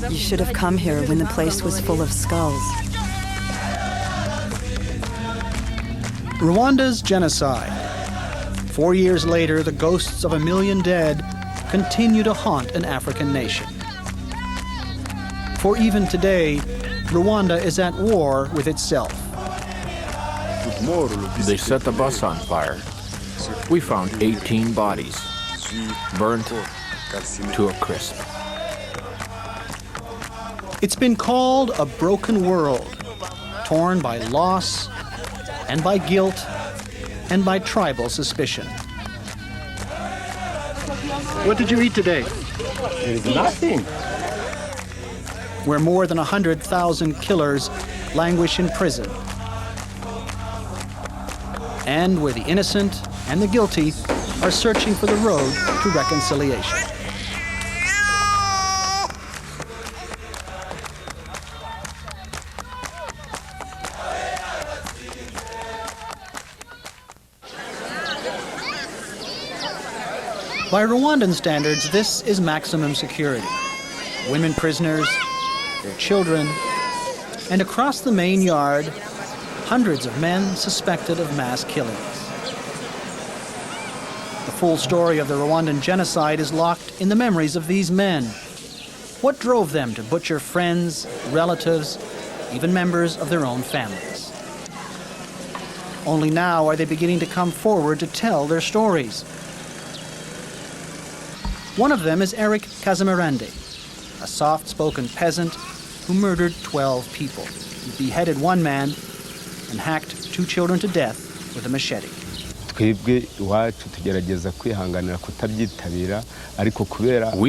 You should have come here when the place was full of skulls. Rwanda's genocide. 4 years later, the ghosts of 1 million dead continue to haunt an African nation. For even today, Rwanda is at war with itself. They set the bus on fire. We found 18 bodies, burnt to a crisp. It's been called a broken world, torn by loss and by guilt and by tribal suspicion. What did you eat today? Nothing. Where more than 100,000 killers languish in prison, and where the innocent and the guilty are searching for the road to reconciliation. By Rwandan standards, this is maximum security. Women prisoners, their children, and across the main yard, hundreds of men suspected of mass killings. The full story of the Rwandan genocide is locked in the memories of these men. What drove them to butcher friends, relatives, even members of their own families? Only now are they beginning to come forward to tell their stories. One of them is Eric Kazamarande, a soft-spoken peasant who murdered 12 people. He beheaded one man and hacked 2 children to death with a machete. We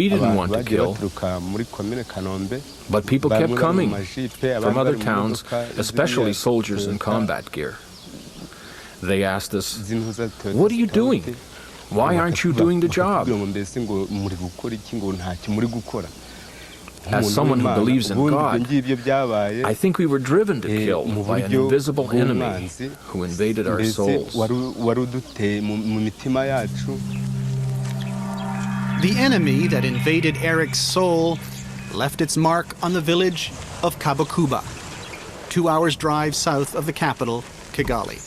didn't want to kill, but people kept coming from other towns, especially soldiers in combat gear. They asked us, "What are you doing? Why aren't you doing the job?" As someone who believes in God, I think we were driven to kill by an invisible enemy who invaded our souls. The enemy that invaded Eric's soul left its mark on the village of Kabakuba, 2 hours' drive south of the capital, Kigali.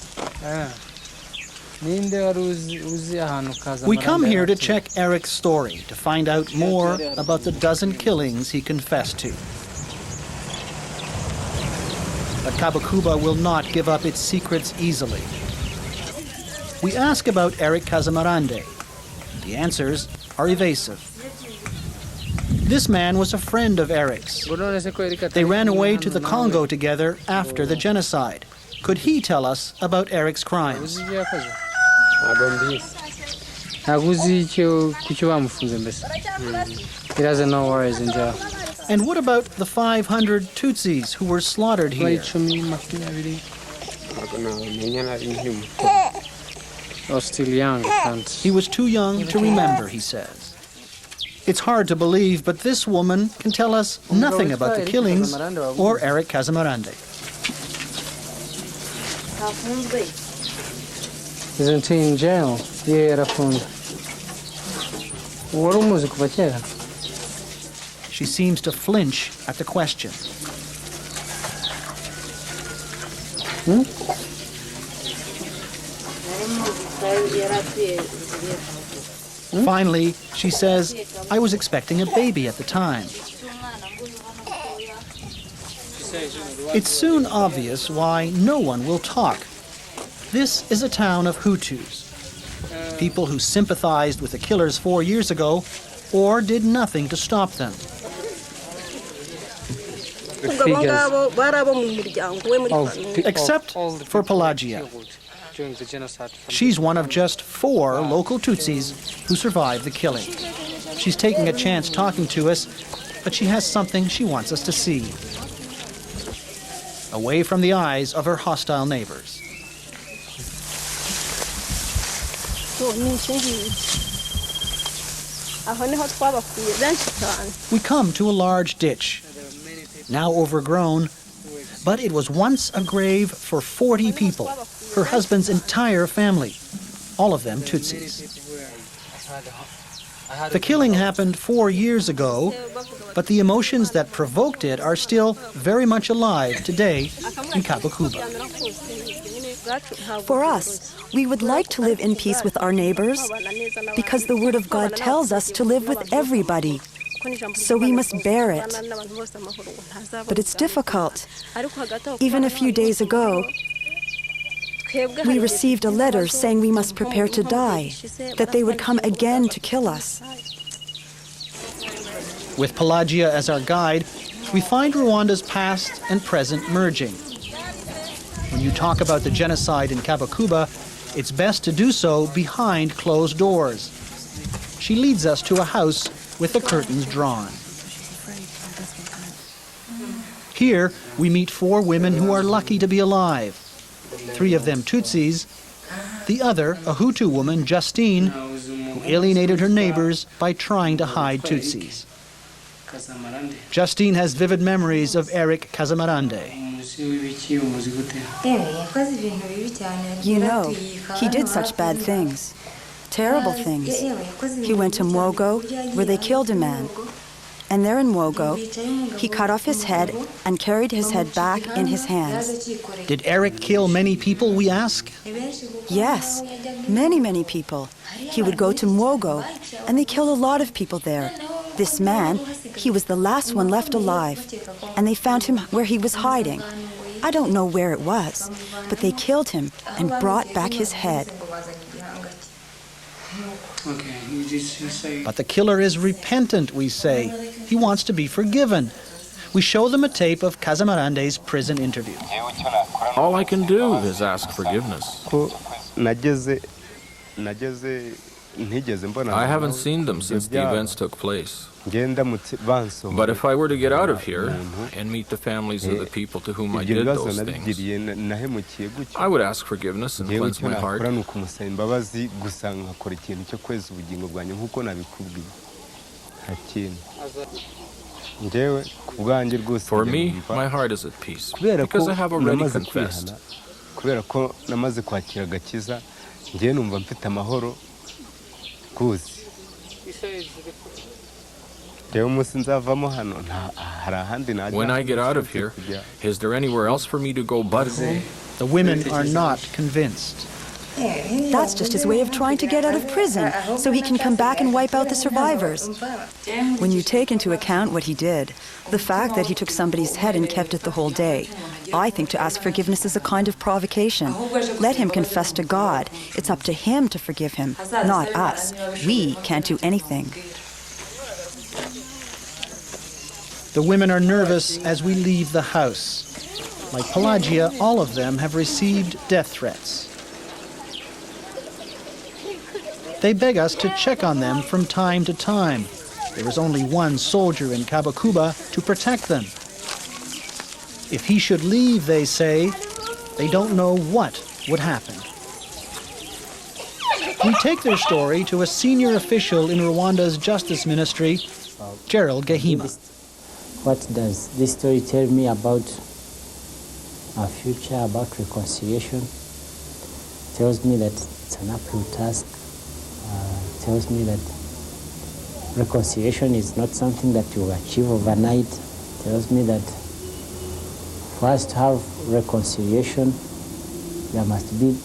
We come here to check Eric's story, to find out more about the dozen killings he confessed to. But Kabakuba will not give up its secrets easily. We ask about Eric Kazamarande. The answers are evasive. This man was a friend of Eric's. They ran away to the Congo together after the genocide. Could he tell us about Eric's crimes? He doesn't know where he's in jail. And what about the 500 Tutsis who were slaughtered here? I was still young. He was too young to remember, he says. It's hard to believe, but this woman can tell us nothing about the killings or Eric Kazamarande. Isn't he in jail? She seems to flinch at the question. Finally, she says, "I was expecting a baby at the time." It's soon obvious why no one will talk. This is a town of Hutus, people who sympathized with the killers 4 years ago or did nothing to stop them. Except for Pelagia. She's one of just 4 local Tutsis who survived the killing. She's taking a chance talking to us, but she has something she wants us to see. Away from the eyes of her hostile neighbors. We come to a large ditch, now overgrown, but it was once a grave for 40 people, her husband's entire family, all of them Tutsis. The killing happened 4 years ago, But the emotions that provoked it are still very much alive today in Kabakuba. For us, we would like to live in peace with our neighbors because the Word of God tells us to live with everybody. So we must bear it. But it's difficult. Even a few days ago, we received a letter saying we must prepare to die, that they would come again to kill us. With Pelagia as our guide, we find Rwanda's past and present merging. When you talk about the genocide in Kabakuba, it's best to do so behind closed doors. She leads us to a house with the curtains drawn. Here, we meet 4 women who are lucky to be alive. 3 of them Tutsis, the other a Hutu woman, Justine, who alienated her neighbors by trying to hide Tutsis. Justine has vivid memories of Eric Kazamarande. You know, he did such bad things. Terrible things. He went to Mwogo, where they killed a man. And there in Mwogo, he cut off his head and carried his head back in his hands. Did Eric kill many people, we ask? Yes, many, many people. He would go to Mwogo, and they killed a lot of people there. This man, he was the last one left alive, and they found him where he was hiding. I don't know where it was, but they killed him and brought back his head. But the killer is repentant, we say. He wants to be forgiven. We show them a tape of Kazamarande's prison interview. All I can do is ask forgiveness. I haven't seen them since the events took place. But if I were to get out of here and meet the families of the people to whom I did those things, I would ask forgiveness and cleanse my heart. For me, my heart is at peace because I have already confessed. When I get out of here, is there anywhere else for me to go but home? The women are not convinced. That's just his way of trying to get out of prison, so he can come back and wipe out the survivors. When you take into account what he did, the fact that he took somebody's head and kept it the whole day, I think to ask forgiveness is a kind of provocation. Let him confess to God. It's up to him to forgive him, not us. We can't do anything. The women are nervous as we leave the house. Like Pelagia, all of them have received death threats. They beg us to check on them from time to time. There is only one soldier in Kabakuba to protect them. If he should leave, they say, they don't know what would happen. We take their story to a senior official in Rwanda's Justice Ministry, Gerald Gahima. What does this story tell me about our future, about reconciliation? It tells me that it's an uphill task. It tells me that reconciliation is not something that you achieve overnight. It tells me that for us to have reconciliation, there must be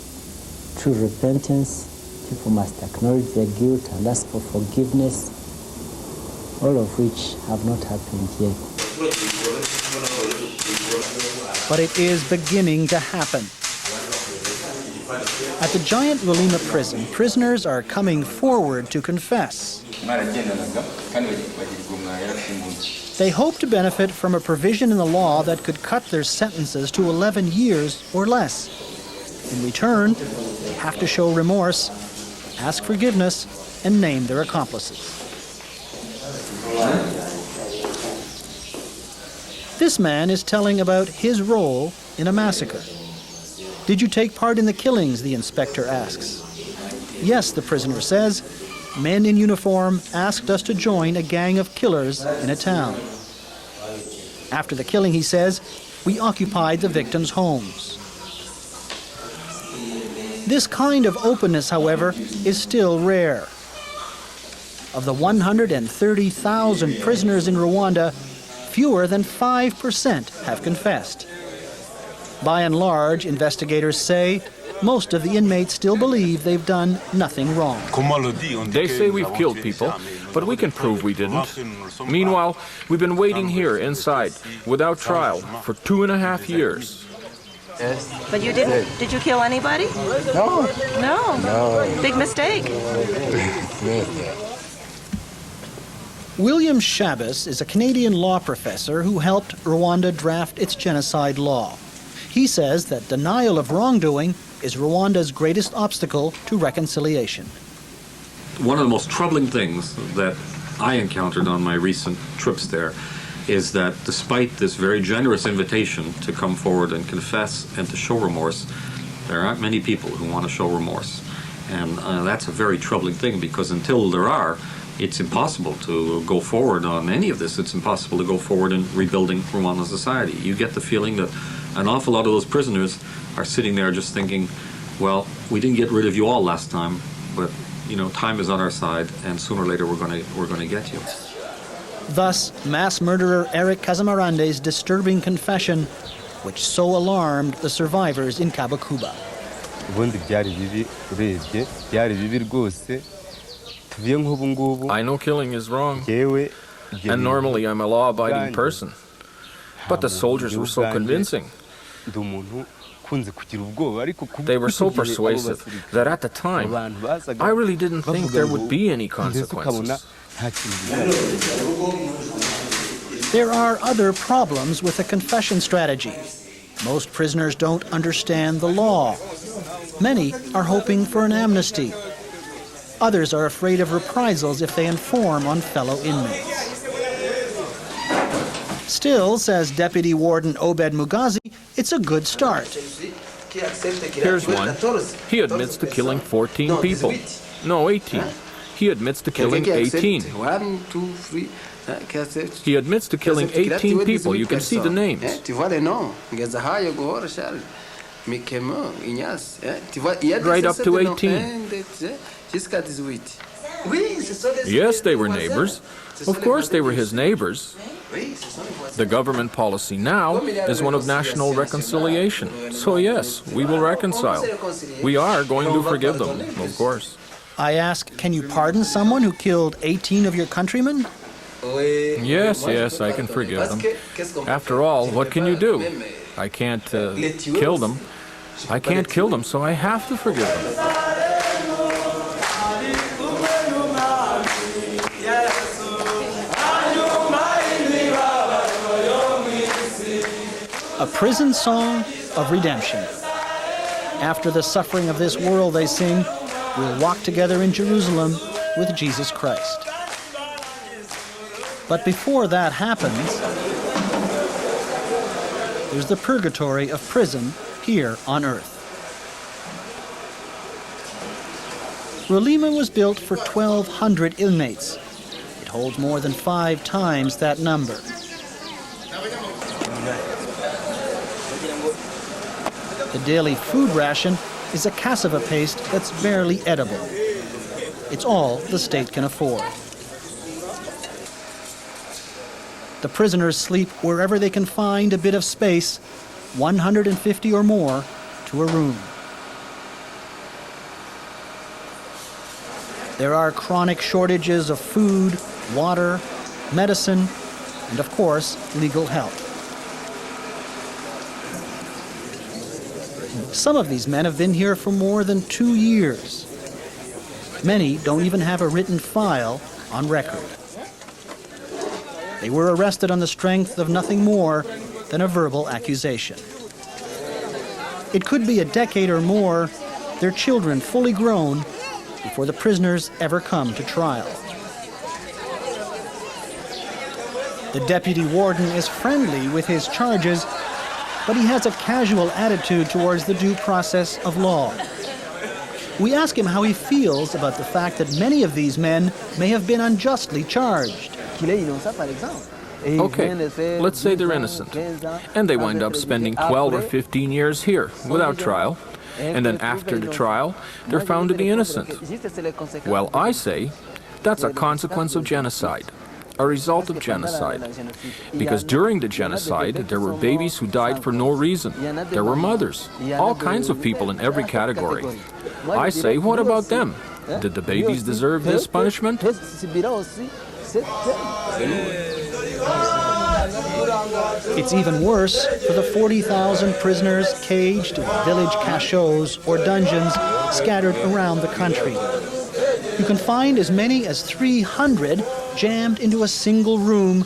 true repentance. People must acknowledge their guilt and ask for forgiveness, all of which have not happened yet. But it is beginning to happen. At the giant Lulima prison, prisoners are coming forward to confess. They hope to benefit from a provision in the law that could cut their sentences to 11 years or less. In return, they have to show remorse, ask forgiveness, and name their accomplices. This man is telling about his role in a massacre. Did you take part in the killings, the inspector asks. Yes, the prisoner says. Men in uniform asked us to join a gang of killers in a town. After the killing, he says, we occupied the victims' homes. This kind of openness, however, is still rare. Of the 130,000 prisoners in Rwanda, fewer than 5% have confessed. By and large, investigators say, most of the inmates still believe they've done nothing wrong. They say we've killed people, but we can prove we didn't. Meanwhile, we've been waiting here inside, without trial, for 2.5 years. But you didn't, did you kill anybody? No. No. No. Big mistake. William Shabbos is a Canadian law professor who helped Rwanda draft its genocide law. He says that denial of wrongdoing is Rwanda's greatest obstacle to reconciliation. One of the most troubling things that I encountered on my recent trips there is that despite this very generous invitation to come forward and confess and to show remorse, there aren't many people who want to show remorse. And that's a very troubling thing, because until there are, it's impossible to go forward on any of this. It's impossible to go forward in rebuilding Rwandan society. You get the feeling that an awful lot of those prisoners are sitting there just thinking, well, we didn't get rid of you all last time, but you know, time is on our side, and sooner or later we're going to get you. Thus, mass murderer Eric Kazamarande's disturbing confession, which so alarmed the survivors in Kabakuba. I know killing is wrong, and normally I'm a law-abiding person. But the soldiers were so convincing. They were so persuasive that at the time, I really didn't think there would be any consequences. There are other problems with the confession strategy. Most prisoners don't understand the law. Many are hoping for an amnesty. Others are afraid of reprisals if they inform on fellow inmates. Still, says Deputy Warden Obed Mugazi, it's a good start. Here's one. He admits to killing 14 people. No, 18. He admits to killing 18. He admits to killing 18 people. You can see the names. Right up to 18. Yes, they were neighbors. Of course they were his neighbors. The government policy now is one of national reconciliation. So yes, we will reconcile. We are going to forgive them, of course. I ask, can you pardon someone who killed 18 of your countrymen? Yes, I can forgive them. After all, what can you do? I can't kill them. I can't kill them, so I have to forgive them. A prison song of redemption. After the suffering of this world, they sing, we'll walk together in Jerusalem with Jesus Christ. But before that happens, there's the purgatory of prison here on earth. Rolima was built for 1,200 inmates. It holds more than 5 times that number. The daily food ration is a cassava paste that's barely edible. It's all the state can afford. The prisoners sleep wherever they can find a bit of space, 150 or more to a room. There are chronic shortages of food, water, medicine, and of course, legal help. Some of these men have been here for more than 2 years. Many don't even have a written file on record. They were arrested on the strength of nothing more than a verbal accusation. It could be a decade or more, their children fully grown, before the prisoners ever come to trial. The deputy warden is friendly with his charges, but he has a casual attitude towards the due process of law. We ask him how he feels about the fact that many of these men may have been unjustly charged. Okay, let's say they're innocent, and they wind up spending 12 or 15 years here without trial, and then after the trial, they're found to be innocent. Well, I say, That's a consequence of genocide, a result of genocide. Because during the genocide, there were babies who died for no reason. There were mothers, all kinds of people in every category. I say, what about them? Did the babies deserve this punishment? It's even worse for the 40,000 prisoners caged in village cachots or dungeons scattered around the country. You can find as many as 300 jammed into a single room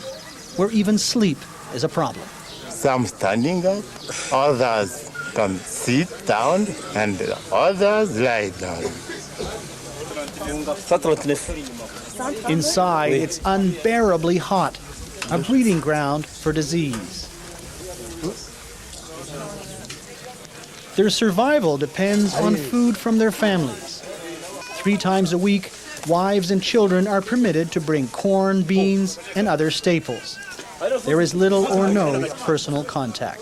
where even sleep is a problem. Some standing up, others can sit down, and others lie down. Inside, it's unbearably hot, a breeding ground for disease. Their survival depends on food from their families. 3 times a week, wives and children are permitted to bring corn, beans, and other staples. There is little or no personal contact.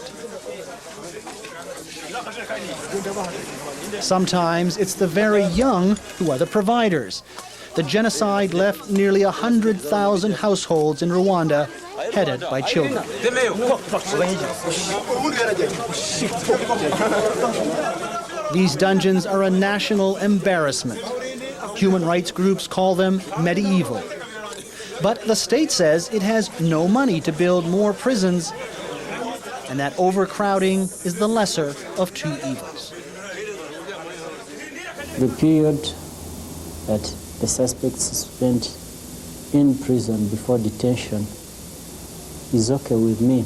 Sometimes it's the very young who are the providers. The genocide left nearly 100,000 households in Rwanda headed by children. These dungeons are a national embarrassment. Human rights groups call them medieval. But the state says it has no money to build more prisons, and that overcrowding is the lesser of 2 evils. The period that the suspects spent in prison before detention is okay with me.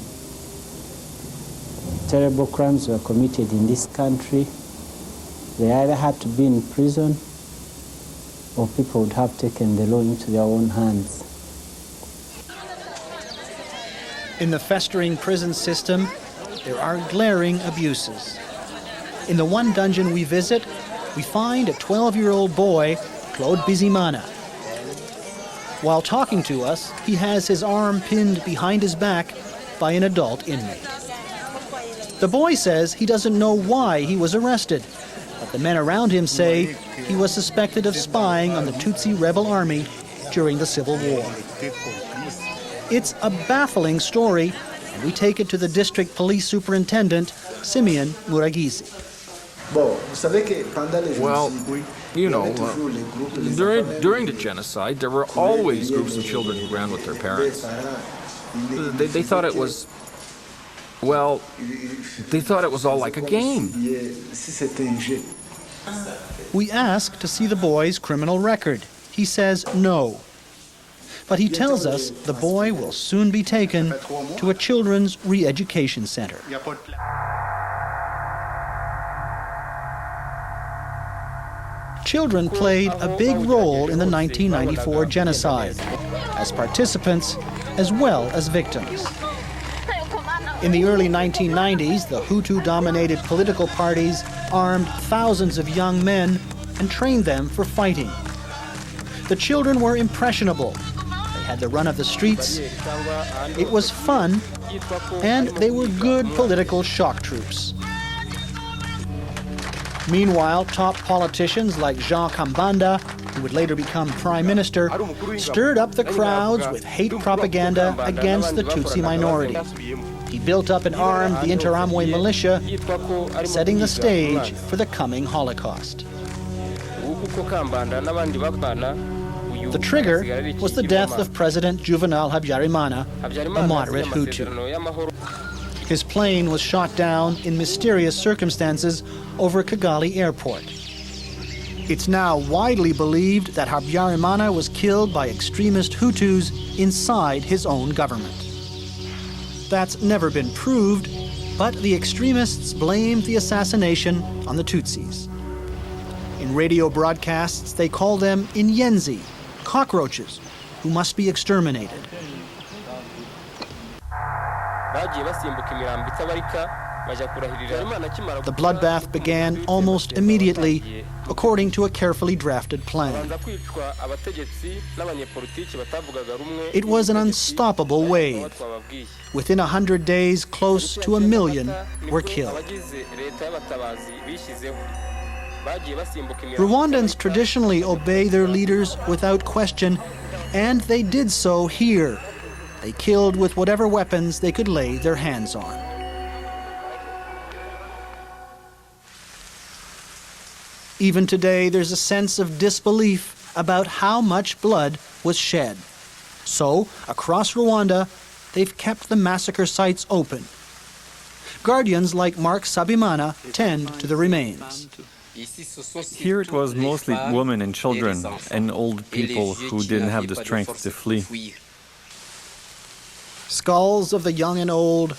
Terrible crimes were committed in this country. They either had to be in prison or people would have taken the law into their own hands. In the festering prison system, there are glaring abuses. In the one dungeon we visit, we find a 12-year-old boy, Claude Bizimana. While talking to us, he has his arm pinned behind his back by an adult inmate. The boy says he doesn't know why he was arrested, but the men around him say he was suspected of spying on the Tutsi rebel army during the Civil War. It's a baffling story, and we take it to the district police superintendent, Simeon Muragizi. Well, you know, during the genocide, there were always groups of children who ran with their parents. They thought it was, well, they thought it was all like a game. We ask to see the boy's criminal record. He says no. But he tells us the boy will soon be taken to a children's re-education center. Children played a big role in the 1994 genocide, as participants as well as victims. In the early 1990s, the Hutu-dominated political parties armed thousands of young men and trained them for fighting. The children were impressionable. They had the run of the streets. It was fun, and they were good political shock troops. Meanwhile, top politicians like Jean Kambanda, who would later become prime minister, stirred up the crowds with hate propaganda against the Tutsi minority. He built up and armed the Interahamwe militia, setting the stage for the coming Holocaust. The trigger was the death of President Juvenal Habyarimana, a moderate Hutu. His plane was shot down in mysterious circumstances over Kigali airport. It's now widely believed that Habyarimana was killed by extremist Hutus inside his own government. That's never been proved, but the extremists blamed the assassination on the Tutsis. In radio broadcasts, they call them Inyenzi, cockroaches, who must be exterminated. The bloodbath began almost immediately, according to a carefully drafted plan. It was an unstoppable wave. Within 100 days, close to 1 million were killed. Rwandans traditionally obey their leaders without question, and they did so here. They killed with whatever weapons they could lay their hands on. Even today, there's a sense of disbelief about how much blood was shed. So, across Rwanda, they've kept the massacre sites open. Guardians like Mark Sabimana tend to the remains. Here it was mostly women and children and old people who didn't have the strength to flee. Skulls of the young and old,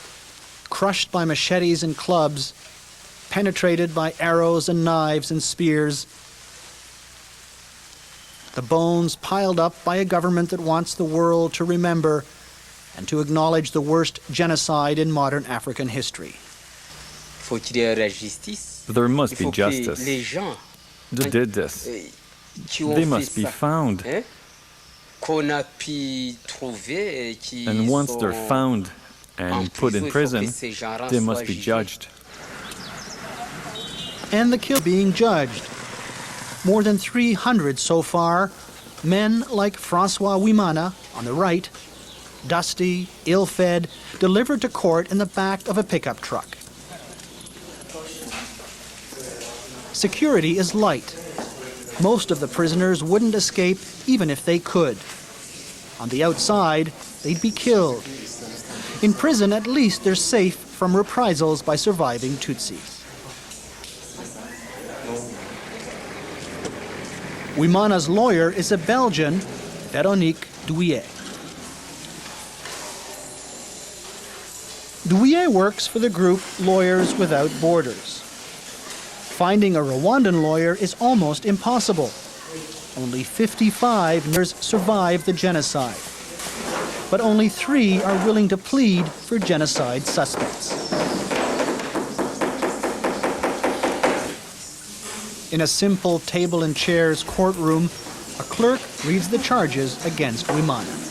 crushed by machetes and clubs, penetrated by arrows and knives and spears. The bones piled up by a government that wants the world to remember and to acknowledge the worst genocide in modern African history. There must be justice. They did this. They must be found. And once they're found and put in prison, they must be judged. And the kill being judged. More than 300 so far, men like Francois Wimana on the right, dusty, ill-fed, delivered to court in the back of a pickup truck. Security is light. Most of the prisoners wouldn't escape even if they could. On the outside, they'd be killed. In prison, at least they're safe from reprisals by surviving Tutsis. Wimana's lawyer is a Belgian, Véronique Douillet. Douillet works for the group Lawyers Without Borders. Finding a Rwandan lawyer is almost impossible. Only 55 lawyers survived the genocide. But only 3 are willing to plead for genocide suspects. In a simple table and chairs courtroom, a clerk reads the charges against Wimana.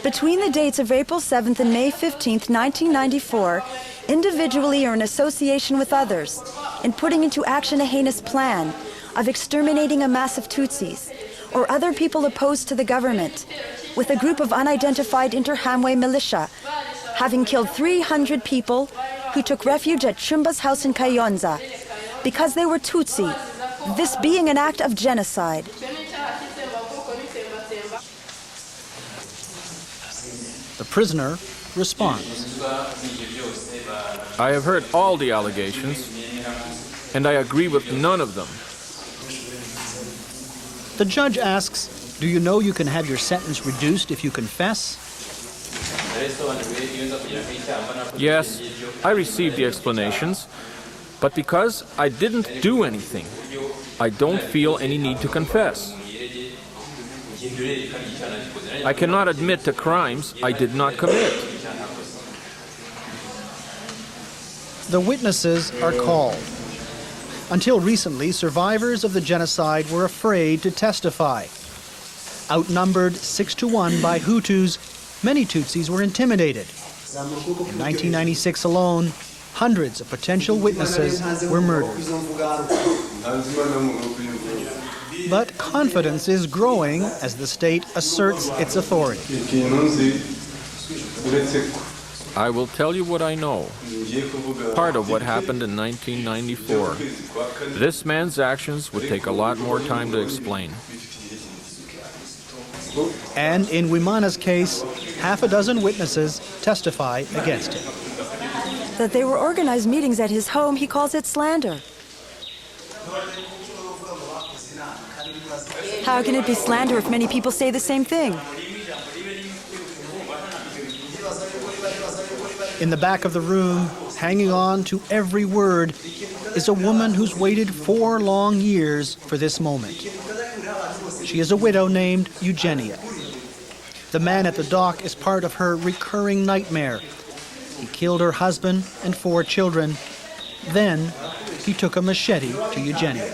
Between the dates of April 7th and May 15th, 1994, individually or in association with others, in putting into action a heinous plan of exterminating a mass of Tutsis or other people opposed to the government, with a group of unidentified Interahamwe militia, having killed 300 people who took refuge at Chumba's house in Kayonza because they were Tutsi, this being an act of genocide. The prisoner responds. I have heard all the allegations, and I agree with none of them. The judge asks, do you know you can have your sentence reduced if you confess? Yes, I received the explanations, but because I didn't do anything, I don't feel any need to confess. I cannot admit to crimes I did not commit. The witnesses are called. Until recently, survivors of the genocide were afraid to testify. Outnumbered 6-1 by Hutus, many Tutsis were intimidated. In 1996 alone, hundreds of potential witnesses were murdered. But confidence is growing as the state asserts its authority. I will tell you what I know. Part of what happened in 1994. This man's actions would take a lot more time to explain. And in Wimana's case, half a dozen witnesses testify against him. That they were organized meetings at his home, he calls it slander. How can it be slander if many people say the same thing? In the back of the room, hanging on to every word, is a woman who's waited 4 long years for this moment. She is a widow named Eugenia. The man at the dock is part of her recurring nightmare. He killed her husband and 4 children. Then he took a machete to Eugenia.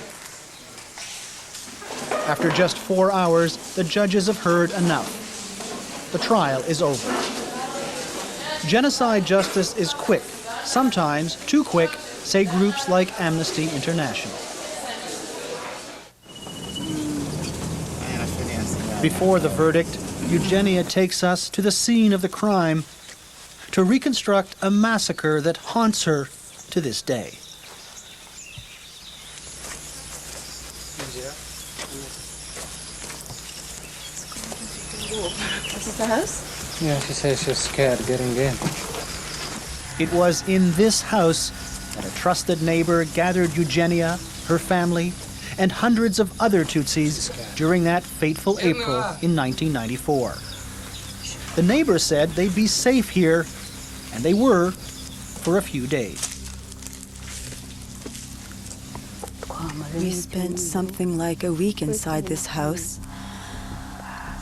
After just 4 hours, the judges have heard enough. The trial is over. Genocide justice is quick, Sometimes too quick, say groups like Amnesty International. Before the verdict, Eugenia takes us to the scene of the crime to reconstruct a massacre that haunts her to this day. Is this the house? Yeah, she says she's scared getting in. It was in this house that a trusted neighbor gathered Eugenia, her family, and hundreds of other Tutsis during that fateful April in 1994. The neighbor said they'd be safe here, and they were for a few days. We spent something like a week inside this house.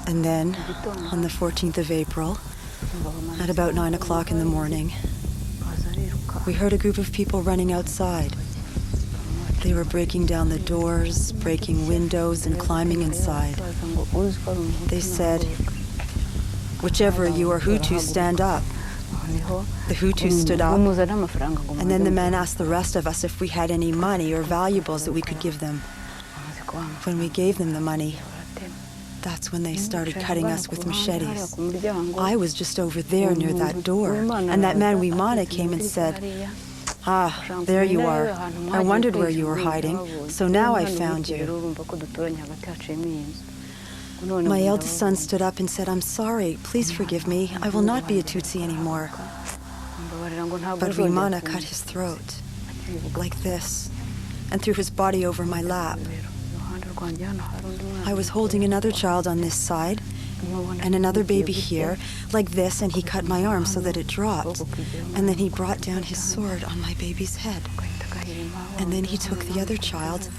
And then, on the 14th of April, at about 9 o'clock in the morning, we heard a group of people running outside. They were breaking down the doors, breaking windows, and climbing inside. They said, "Whichever you are Hutu, stand up." The Hutus stood up, and then the men asked the rest of us if we had any money or valuables that we could give them. When we gave them the money, that's when they started cutting us with machetes. I was just over there near that door, and that man Wimana came and said, "Ah, there you are. I wondered where you were hiding, so now I found you." My eldest son stood up and said, "I'm sorry, please forgive me. I will not be a Tutsi anymore." But Wimana cut his throat, like this, and threw his body over my lap. I was holding another child on this side, and another baby here, like this, and he cut my arm so that it dropped. And then he brought down his sword on my baby's head. And then he took the other child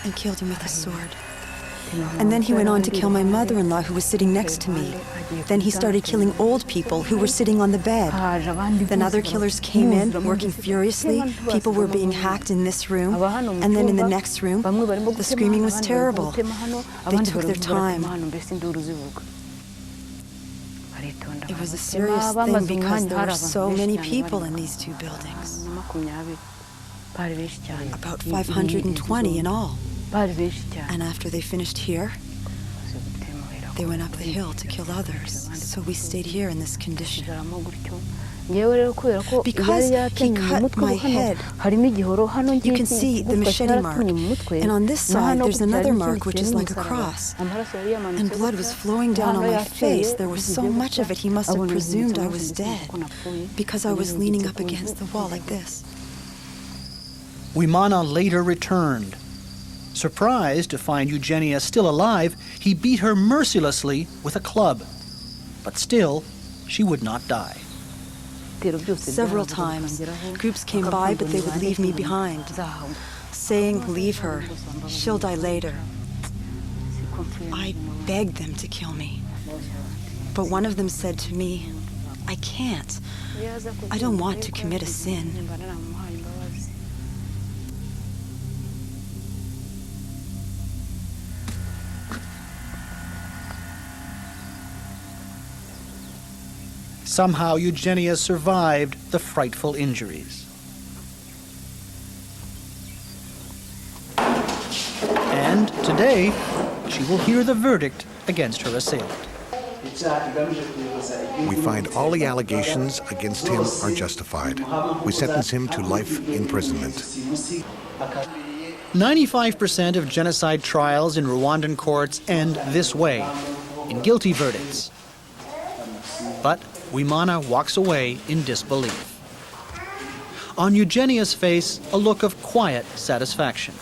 and killed him with a sword. And then he went on to kill my mother-in-law, who was sitting next to me. Then he started killing old people who were sitting on the bed. Then other killers came in, working furiously. People were being hacked in this room. And then in the next room, the screaming was terrible. They took their time. It was a serious thing because there were so many people in these two buildings. About 520 in all. And after they finished here, they went up the hill to kill others. So we stayed here in this condition. Because he cut my head, you can see the machete mark. And on this side, there's another mark, which is like a cross. And blood was flowing down on my face. There was so much of it, he must have presumed I was dead, because I was leaning up against the wall like this. Wimana later returned. Surprised to find Eugenia still alive, he beat her mercilessly with a club. But still, she would not die. Several times, groups came by, but they would leave me behind, saying, "Leave her, she'll die later." I begged them to kill me. But one of them said to me, "I can't. I don't want to commit a sin." Somehow Eugenia survived the frightful injuries. And today, she will hear the verdict against her assailant. We find all the allegations against him are justified. We sentence him to life imprisonment. 95% of genocide trials in Rwandan courts end this way, in guilty verdicts. But Wimana walks away in disbelief. On Eugenia's face, a look of quiet satisfaction.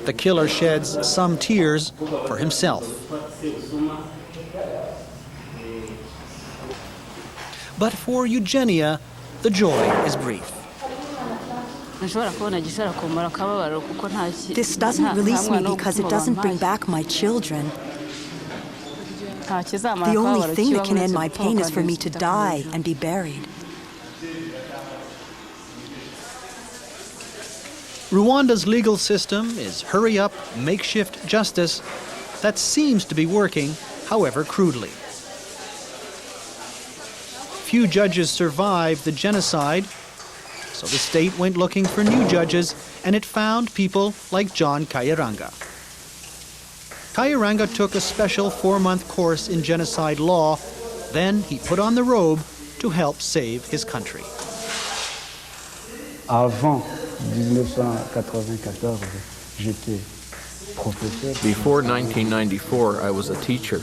The killer sheds some tears for himself. But for Eugenia, the joy is brief. This doesn't release me because it doesn't bring back my children. The only thing that can end my pain is for me to die and be buried. Rwanda's legal system is hurry-up, makeshift justice that seems to be working, however crudely. few judges survived the genocide, so the state went looking for new judges, and it found people like John Kayiranga. Kayiranga took a special 4-month course in genocide law. Then he put on the robe to help save his country. Avant 1994, j'étais professeur. Before 1994, I was a teacher.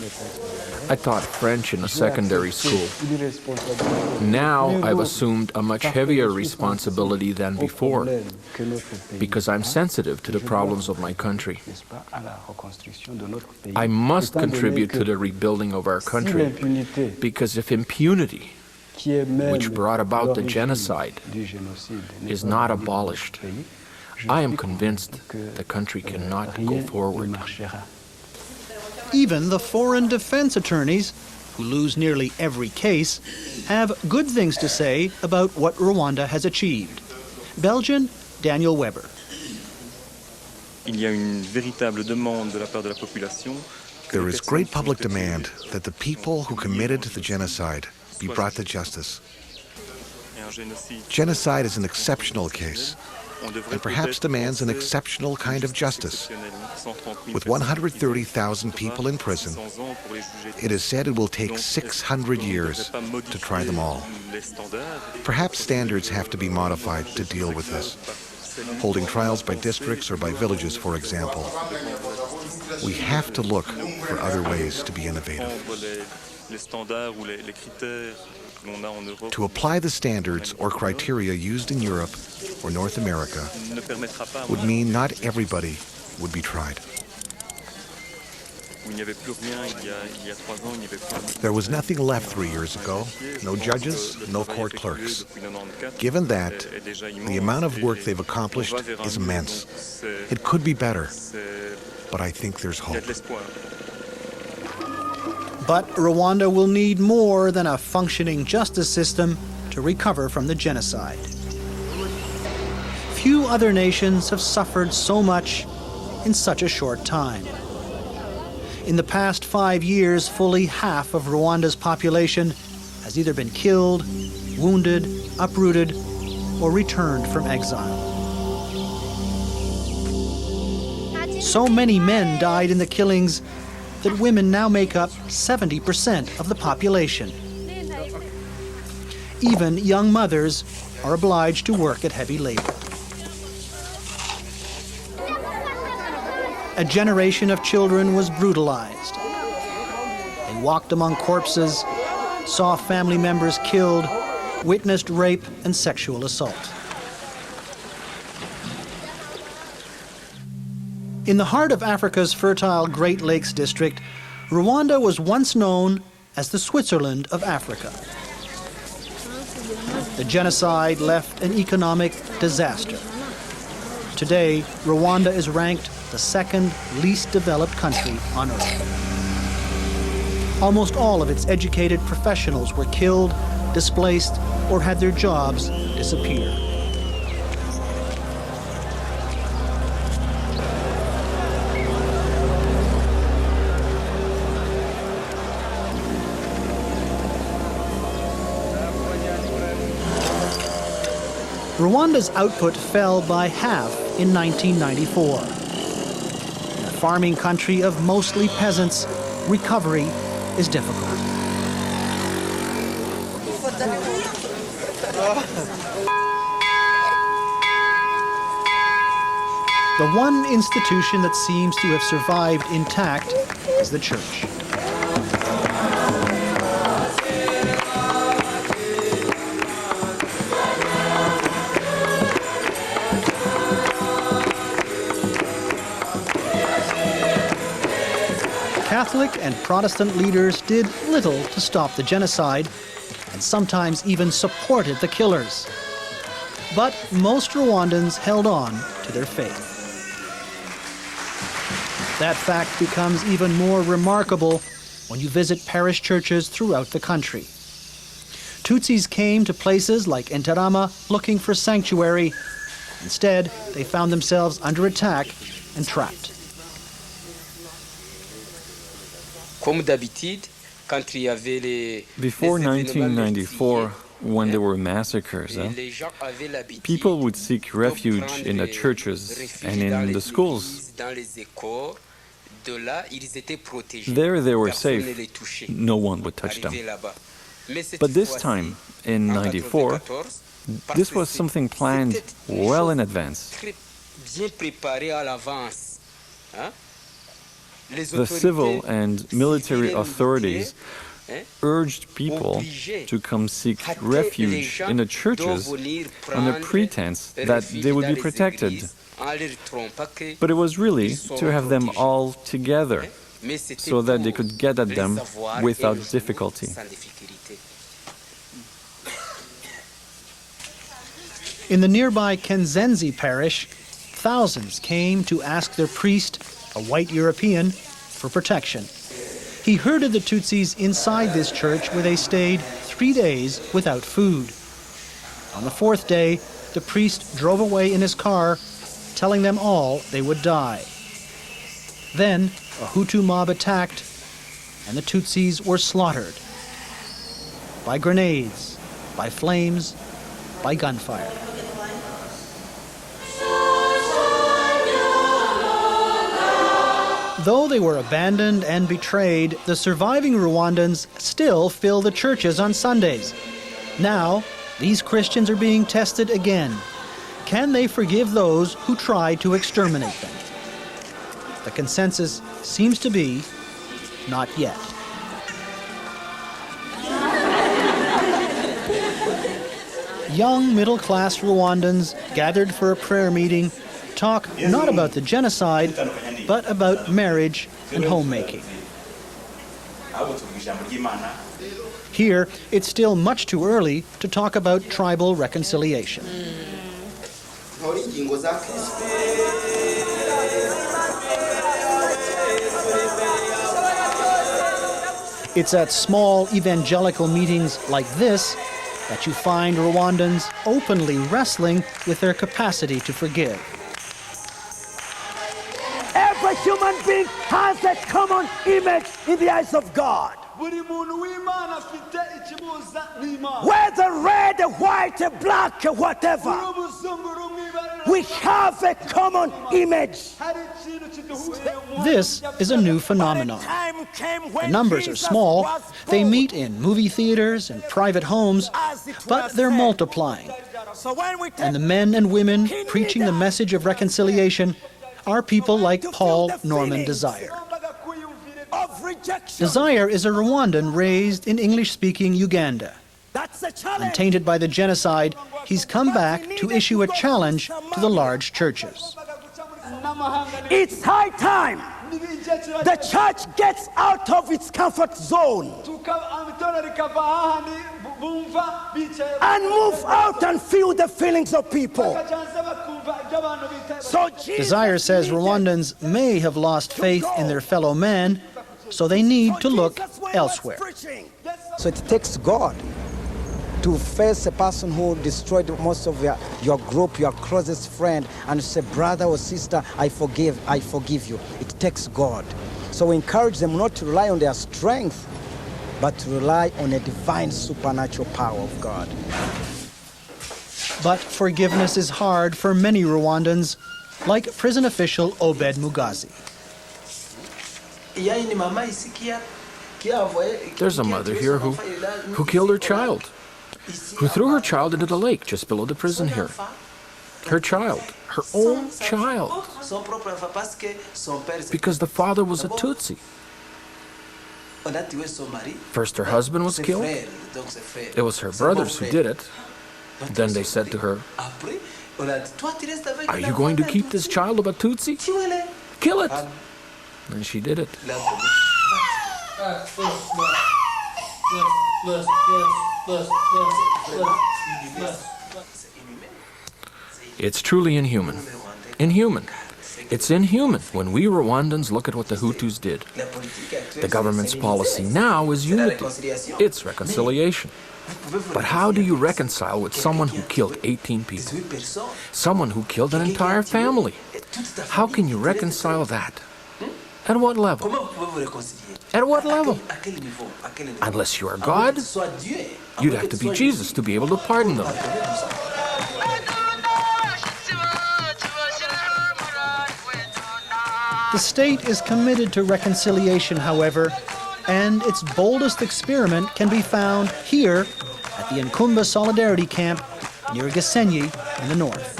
I taught French in a secondary school. Now I've assumed a much heavier responsibility than before because I'm sensitive to the problems of my country. I must contribute to the rebuilding of our country because if impunity, which brought about the genocide, is not abolished, I am convinced the country cannot go forward. Even the foreign defense attorneys, who lose nearly every case, have good things to say about what Rwanda has achieved. Belgian Daniel Weber. There is great public demand that the people who committed the genocide be brought to justice. Genocide is an exceptional case, and perhaps demands an exceptional kind of justice. With 130,000 people in prison, it is said it will take 600 years to try them all. Perhaps standards have to be modified to deal with this, holding trials by districts or by villages, for example. We have to look for other ways to be innovative. To apply the standards or criteria used in Europe or North America would mean not everybody would be tried. There was nothing left 3 years ago, no judges, no court clerks. Given that, the amount of work they've accomplished is immense. It could be better, but I think there's hope. But Rwanda will need more than a functioning justice system to recover from the genocide. Few other nations have suffered so much in such a short time. In the past 5 years, fully half of Rwanda's population has either been killed, wounded, uprooted, or returned from exile. So many men died in the killings that women now make up 70% of the population. Even young mothers are obliged to work at heavy labor. A generation of children was brutalized. They walked among corpses, saw family members killed, witnessed rape and sexual assault. In the heart of Africa's fertile Great Lakes district, Rwanda was once known as the Switzerland of Africa. The genocide left an economic disaster. Today, Rwanda is ranked the second least developed country on earth. Almost all of its educated professionals were killed, displaced, or had their jobs disappear. Rwanda's output fell by half in 1994. In a farming country of mostly peasants, recovery is difficult. The one institution that seems to have survived intact is the church. Catholic and Protestant leaders did little to stop the genocide, and sometimes even supported the killers. But most Rwandans held on to their faith. That fact becomes even more remarkable when you visit parish churches throughout the country. Tutsis came to places like Enterama looking for sanctuary. Instead, they found themselves under attack and trapped. Comme d'habitude, Before 1994, when there were massacres, people would seek refuge in the churches and in the schools. There they were safe. No one would touch them. But this time, in 94, this was something planned well in advance. The civil and military authorities urged people to come seek refuge in the churches on the pretense that they would be protected. But it was really to have them all together so that they could get at them without difficulty. In the nearby Kenzenzi parish, thousands came to ask their priest, a white European, for protection. He herded the Tutsis inside this church where they stayed 3 days without food. On the 4th day, the priest drove away in his car, telling them all they would die. Then a Hutu mob attacked, and the Tutsis were slaughtered. By grenades, by flames, by gunfire. Though they were abandoned and betrayed, the surviving Rwandans still fill the churches on Sundays. Now, these Christians are being tested again. Can they forgive those who tried to exterminate them? The consensus seems to be not yet. Young middle-class Rwandans gathered for a prayer meeting talk not about the genocide, but about marriage and homemaking. Here, it's still much too early to talk about tribal reconciliation. It's at small evangelical meetings like this that you find Rwandans openly wrestling with their capacity to forgive. Every human being has a common image in the eyes of God. Whether red, white, black, whatever, we have a common image. This is a new phenomenon. The numbers are small. They meet in movie theaters and private homes, but they're multiplying. And the men and women preaching the message of reconciliation are people like Paul Norman Desire. Desire is a Rwandan raised in English-speaking Uganda. Untainted by the genocide, he's come back to issue a challenge to the large churches. It's high time the church gets out of its comfort zone and move out and feel the feelings of people. Desire says Rwandans may have lost faith in their fellow man, so they need to look elsewhere. So it takes God to face a person who destroyed most of your group, your closest friend, and say, brother or sister, I forgive you. It takes God. So we encourage them not to rely on their strength, but to rely on a divine supernatural power of God. But forgiveness is hard for many Rwandans, like prison official Obed Mugazi. There's a mother here who killed her child, who threw her child into the lake just below the prison here. Her child, her own child, because the father was a Tutsi. First her husband was killed. It was her brothers who did it. Then they said to her, "Are you going to keep this child of a Tutsi? Kill it!" And she did it. It's truly inhuman. Inhuman. It's inhuman when we Rwandans look at what the Hutus did. The government's policy now is unity. It's reconciliation. But how do you reconcile with someone who killed 18 people? Someone who killed an entire family? How can you reconcile that? At what level? At what level? Unless you are God, you'd have to be Jesus to be able to pardon them. The state is committed to reconciliation, however, and its boldest experiment can be found here at the Nkumba Solidarity Camp near Gisenyi in the north.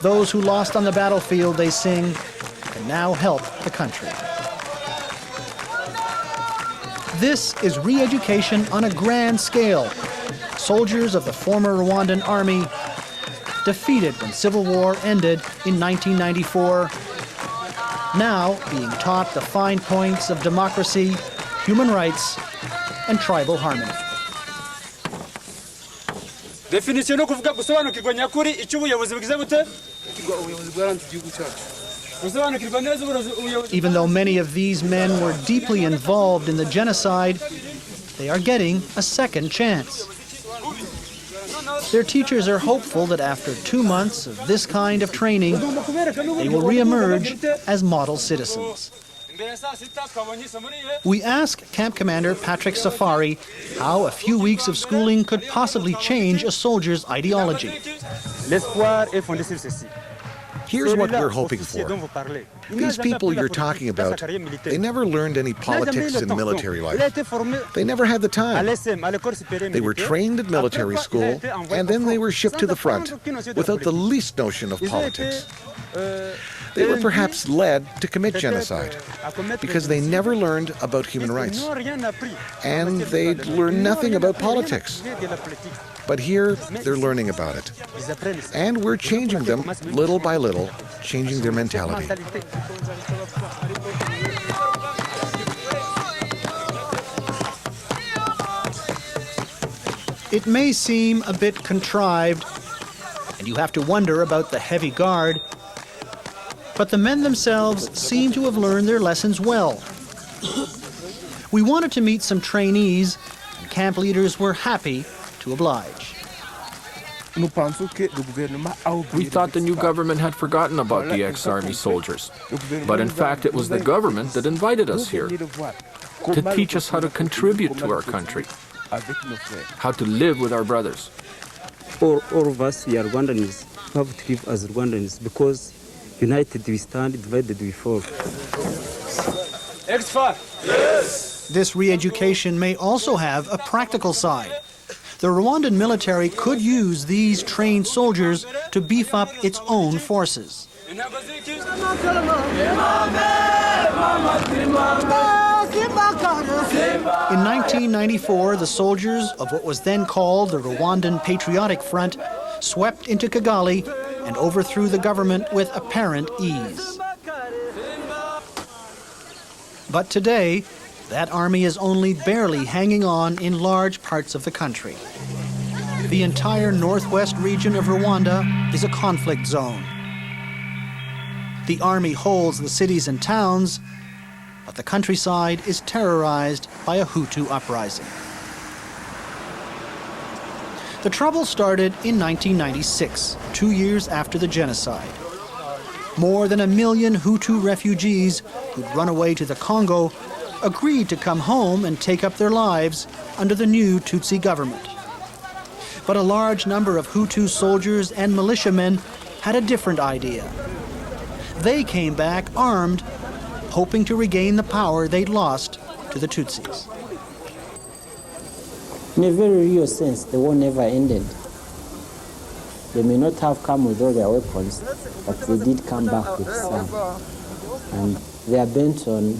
Those who lost on the battlefield, they sing, can now help the country. This is re-education on a grand scale. Soldiers of the former Rwandan army, defeated when civil war ended in 1994, now being taught the fine points of democracy, human rights, and tribal harmony. Definition no kuvuga gusobanukirwa nyakuri icyo ubuyobozi bugize gute ubuyobozi bwaranze igihugu cyacu. Even though many of these men were deeply involved in the genocide, they are getting a second chance. Their teachers are hopeful that after 2 months of this kind of training, they will re-emerge as model citizens. We ask Camp Commander Patrick Safari how a few weeks of schooling could possibly change a soldier's ideology. Here's what we're hoping for. These people you're talking about, they never learned any politics in military life. They never had the time. They were trained at military school, and then they were shipped to the front without the least notion of politics. They were perhaps led to commit genocide because they never learned about human rights. And they'd learned nothing about politics. But here, they're learning about it. And we're changing them little by little, changing their mentality. It may seem a bit contrived, and you have to wonder about the heavy guard, but the men themselves seem to have learned their lessons well. We wanted to meet some trainees, and camp leaders were happy to oblige. We thought the new government had forgotten about the ex-army soldiers, but in fact it was the government that invited us here to teach us how to contribute to our country, how to live with our brothers. All of us, we are Rwandans, we have to live as Rwandans because united we stand, divided we fall. Yes. This re-education may also have a practical side. The Rwandan military could use these trained soldiers to beef up its own forces. In 1994, the soldiers of what was then called the Rwandan Patriotic Front swept into Kigali and overthrew the government with apparent ease. But today, that army is only barely hanging on in large parts of the country. The entire northwest region of Rwanda is a conflict zone. The army holds the cities and towns, but the countryside is terrorized by a Hutu uprising. The trouble started in 1996, 2 years after the genocide. More than 1 million Hutu refugees who'd run away to the Congo agreed to come home and take up their lives under the new Tutsi government. But a large number of Hutu soldiers and militiamen had a different idea. They came back armed, hoping to regain the power they'd lost to the Tutsis. In a very real sense, the war never ended. They may not have come with all their weapons, but they did come back with some. And they are bent on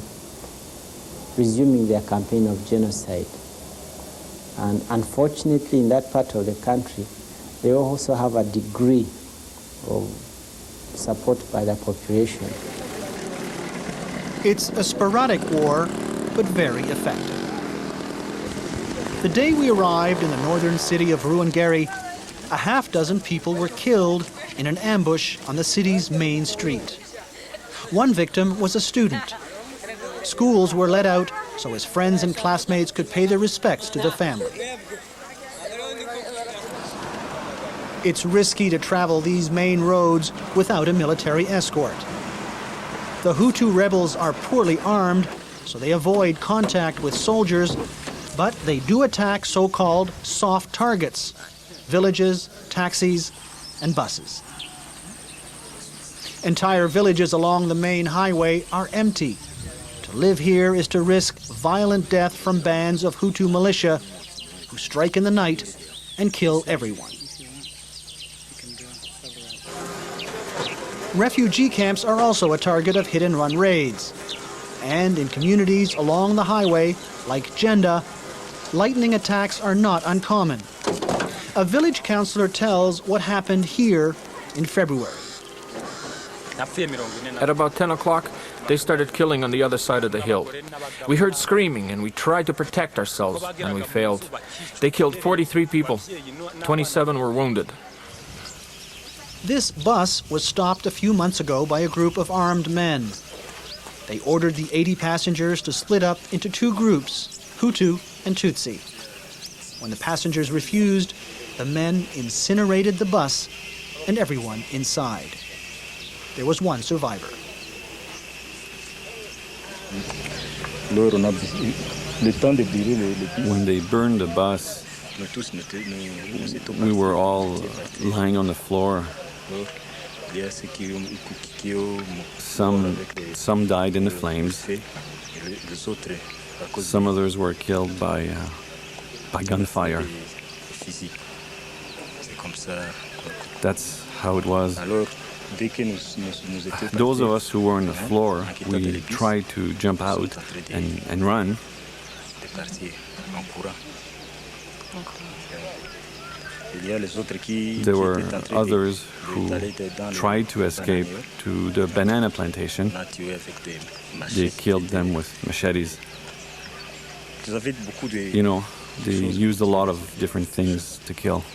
resuming their campaign of genocide. And unfortunately, in that part of the country, they also have a degree of support by the population. It's a sporadic war, but very effective. The day we arrived in the northern city of Ruhengeri, a half-dozen people were killed in an ambush on the city's main street. One victim was a student. Schools were let out so his friends and classmates could pay their respects to the family. It's risky to travel these main roads without a military escort. The Hutu rebels are poorly armed, so they avoid contact with soldiers, but they do attack so-called soft targets, villages, taxis, and buses. Entire villages along the main highway are empty. To live here is to risk violent death from bands of Hutu militia who strike in the night and kill everyone. Refugee camps are also a target of hit-and-run raids. And in communities along the highway, like Jenda, lightning attacks are not uncommon. A village councillor tells what happened here in February. At about 10 o'clock, they started killing on the other side of the hill. We heard screaming and we tried to protect ourselves, and we failed. They killed 43 people. 27 were wounded. This bus was stopped a few months ago by a group of armed men. They ordered the 80 passengers to split up into two groups, Hutu and Tutsi. When the passengers refused, the men incinerated the bus and everyone inside. There was one survivor. When they burned the bus, we were all lying on the floor. Some died in the flames. Some others were killed by gunfire. That's how it was. Those of us who were on the floor, we tried to jump out and run. There were others who tried to escape to the banana plantation. They killed them with machetes. You know, they used a lot of different things to kill.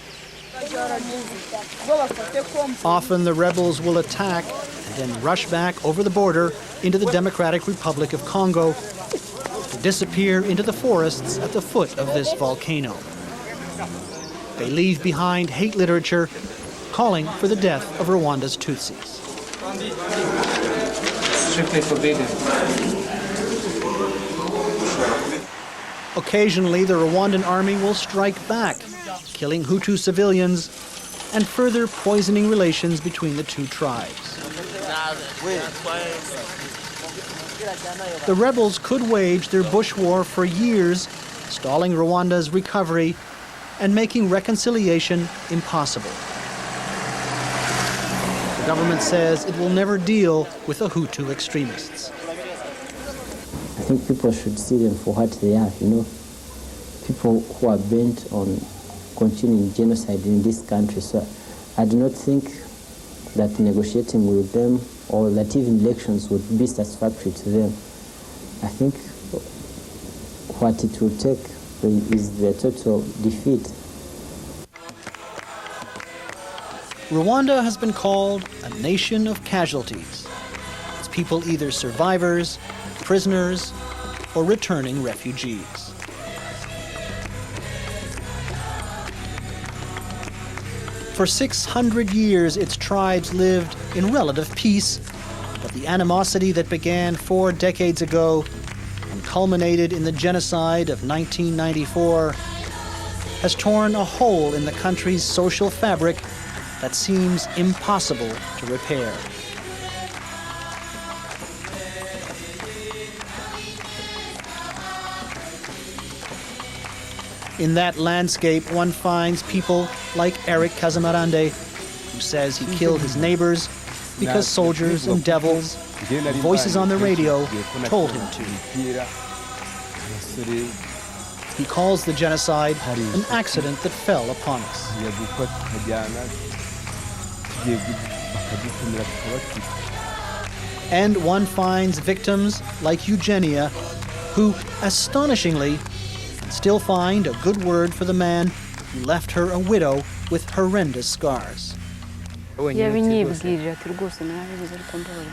Often the rebels will attack and then rush back over the border into the Democratic Republic of Congo to disappear into the forests at the foot of this volcano. They leave behind hate literature calling for the death of Rwanda's Tutsis. Strictly forbidden. Occasionally, the Rwandan army will strike back, killing Hutu civilians and further poisoning relations between the two tribes. The rebels could wage their bush war for years, stalling Rwanda's recovery and making reconciliation impossible. The government says it will never deal with the Hutu extremists. I think people should see them for what they are, you know. People who are bent on continuing genocide in this country. So I do not think that negotiating with them or that even elections would be satisfactory to them. I think what it will take is their total defeat. Rwanda has been called a nation of casualties. Its people either survivors, prisoners, or returning refugees. For 600 years, its tribes lived in relative peace, but the animosity that began 4 decades ago and culminated in the genocide of 1994 has torn a hole in the country's social fabric that seems impossible to repair. In that landscape, one finds people like Eric Kazamarande, who says he killed his neighbors because soldiers and devils, voices on the radio, told him to. He calls the genocide an accident that fell upon us. And one finds victims like Eugenia, who, astonishingly, still find a good word for the man who left her a widow with horrendous scars.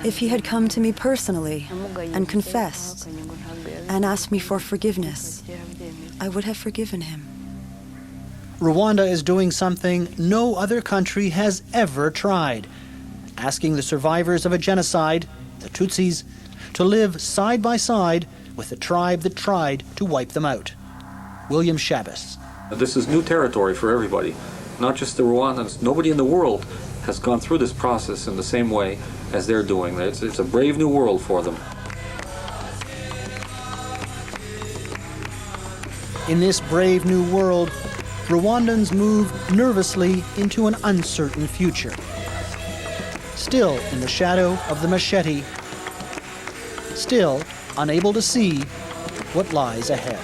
If he had come to me personally and confessed and asked me for forgiveness, I would have forgiven him. Rwanda is doing something no other country has ever tried, asking the survivors of a genocide the Tutsis, to live side by side with the tribe that tried to wipe them out. William Shabbos. This is new territory for everybody, not just the Rwandans. Nobody in the world has gone through this process in the same way as they're doing. It's a brave new world for them. In this brave new world, Rwandans move nervously into an uncertain future. Still in the shadow of the machete, still unable to see what lies ahead.